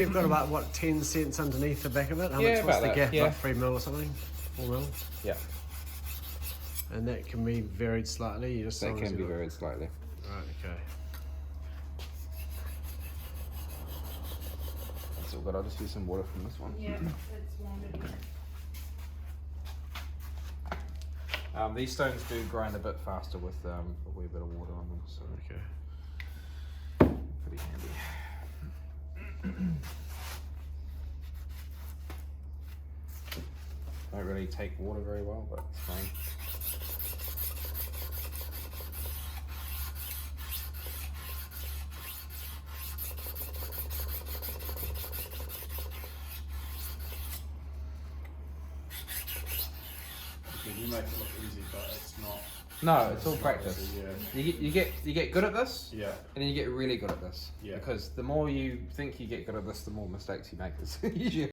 You've got about, what, 10 cents underneath the back of it? How Yeah, much, what's about the that, gap? yeah. Like 3 mil or something? 4 mil? Yeah, And that can be varied slightly? You just that can be varied slightly. Right, okay. That's all good. I'll just use some water from this one. Yeah, it's wanted. These stones do grind a bit faster with a wee bit of water on them, so Okay. pretty handy. Don't really take water very well, but it's fine. You make it look easy, but it's not. No, it's all practice. Yeah. You get good at this, Yeah. and then you get really good at this. Yeah. Because the more you think you get good at this, the more mistakes you make. It's usually